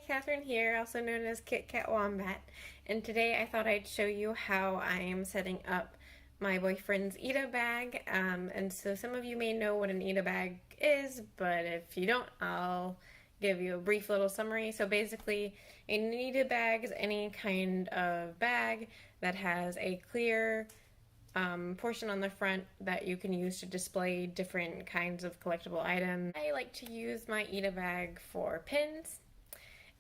Catherine here, also known as Kit Kat Wombat, and today I thought I'd show you how I am setting up my boyfriend's ITA bag. And so some of you may know what an ITA bag is, but if you don't, I'll give you a brief little summary. So basically, an ITA bag is any kind of bag that has a clear portion on the front that you can use to display different kinds of collectible items. I like to use my ITA bag for pins,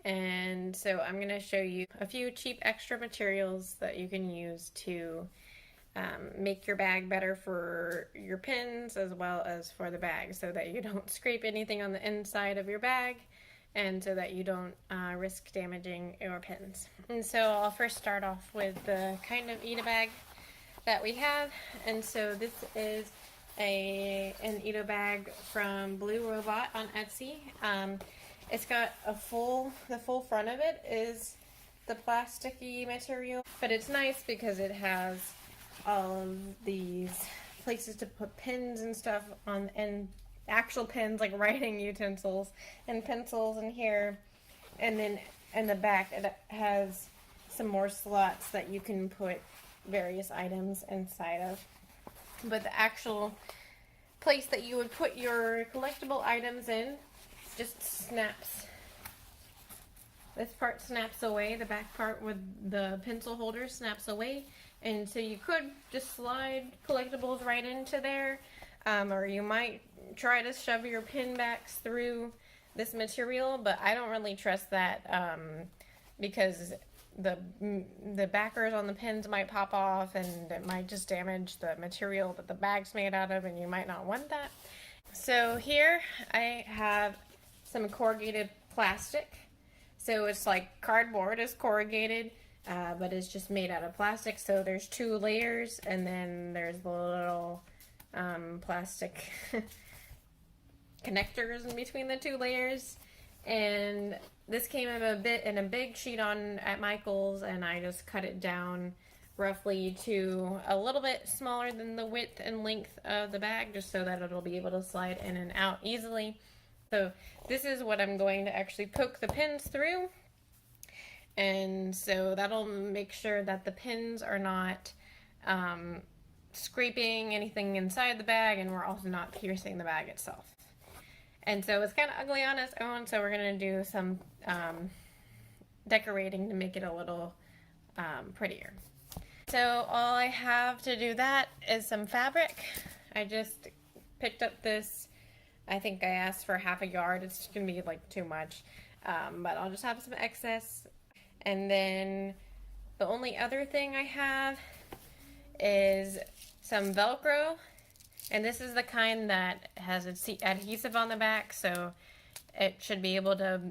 and so I'm going to show you a few cheap extra materials that you can use to make your bag better for your pins as well as for the bag, so that you don't scrape anything on the inside of your bag and so that you don't risk damaging your pins. And so I'll first start off with the kind of ITA bag that we have, and so this is an ITA bag from Blue Robot on Etsy. It's got the full front of it is the plasticky material, but it's nice because it has all of these places to put pins and stuff on, and actual pins like writing utensils and pencils in here, and then in the back it has some more slots that you can put various items inside of. But the actual place that you would put your collectible items in just snaps. This part snaps away, the back part with the pencil holder snaps away, and so you could just slide collectibles right into there, or you might try to shove your pin backs through this material, but I don't really trust that because the backers on the pins might pop off and it might just damage the material that the bag's made out of, and you might not want that. So here I have some corrugated plastic. So it's like cardboard is corrugated, but it's just made out of plastic. So there's two layers, and then there's the little plastic connectors in between the two layers. And this came in a big sheet at Michael's, and I just cut it down roughly to a little bit smaller than the width and length of the bag, just so that it'll be able to slide in and out easily. So this is what I'm going to actually poke the pins through, and so that'll make sure that the pins are not scraping anything inside the bag, and we're also not piercing the bag itself. And so it's kind of ugly on its own, so we're going to do some decorating to make it a little prettier. So all I have to do that is some fabric. I just picked up this, I think I asked for half a yard. It's going to be like too much, but I'll just have some excess. And then the only other thing I have is some Velcro. And this is the kind that has adhesive on the back, so it should be able to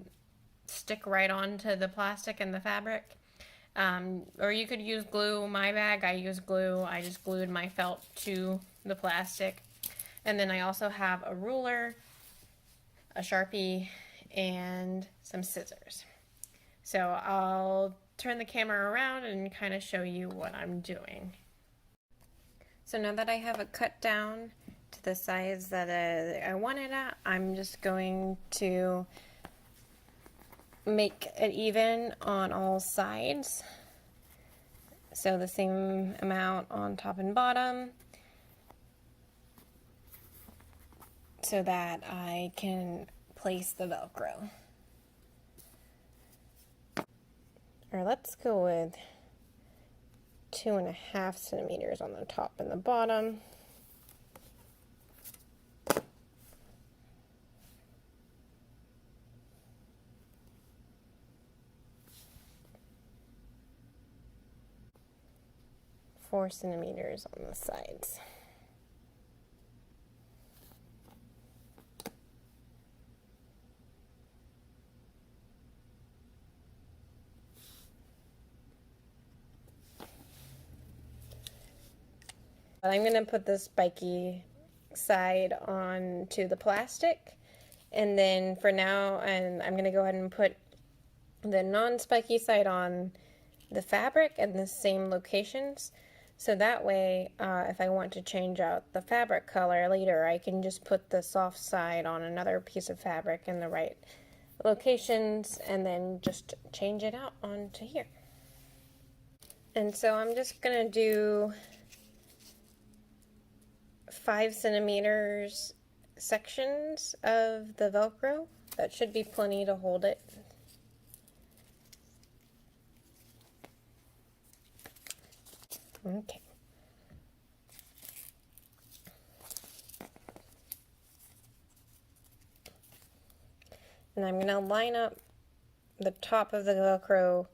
stick right onto the plastic and the fabric. Or you could use glue. My bag, I use glue. I just glued my felt to the plastic. And then I also have a ruler, a Sharpie, and some scissors. So I'll turn the camera around and kind of show you what I'm doing. So now that I have it cut down to the size that I want it at, I'm just going to make it even on all sides. So the same amount on top and bottom, so that I can place the Velcro. Or let's go with 2.5 centimeters on the top and the bottom. Four centimeters on the sides. I'm going to put the spiky side onto the plastic, and then for now, and I'm going to go ahead and put the non-spiky side on the fabric in the same locations, so that way if I want to change out the fabric color later, I can just put the soft side on another piece of fabric in the right locations and then just change it out onto here. And so I'm just gonna do 5 centimeters sections of the Velcro. That should be plenty to hold it. Okay. And I'm going to line up the top of the Velcro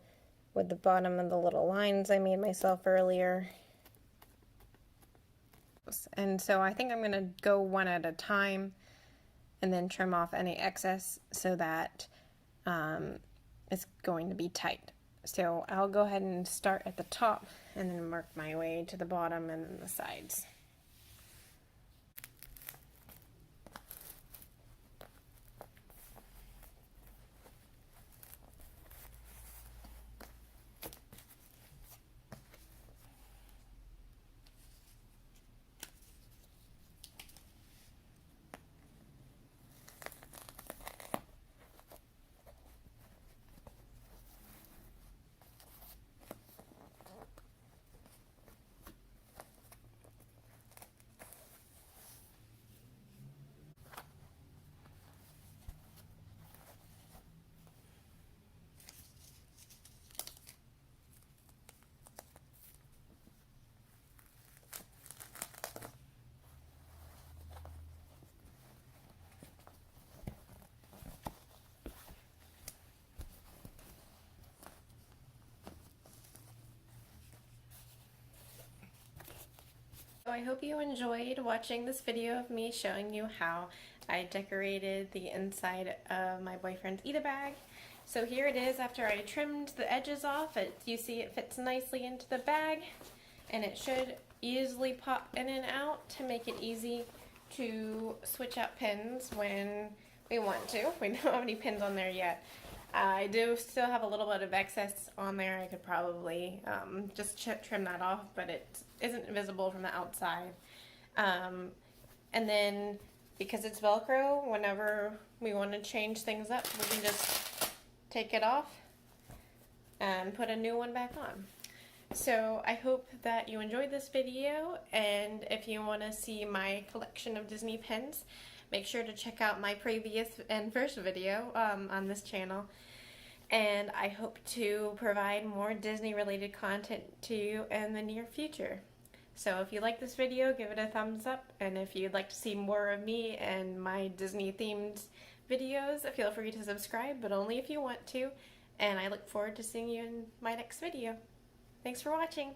with the bottom of the little lines I made myself earlier. And so I think I'm going to go one at a time and then trim off any excess so that it's going to be tight. So I'll go ahead and start at the top and then work my way to the bottom and then the sides. So I hope you enjoyed watching this video of me showing you how I decorated the inside of my boyfriend's ITA bag. So here it is after I trimmed the edges off. You see it fits nicely into the bag, and it should easily pop in and out to make it easy to switch out pins when we want to. We don't have any pins on there yet. I do still have a little bit of excess on there. I could probably just trim that off, but it isn't visible from the outside. And then because it's Velcro, whenever we want to change things up, we can just take it off and put a new one back on. So I hope that you enjoyed this video, and if you want to see my collection of Disney pins, make sure to check out my previous and first video on this channel. And I hope to provide more Disney related content to you in the near future. So if you like this video, give it a thumbs up, and if you'd like to see more of me and my Disney themed videos, feel free to subscribe, but only if you want to. And I look forward to seeing you in my next video. Thanks for watching.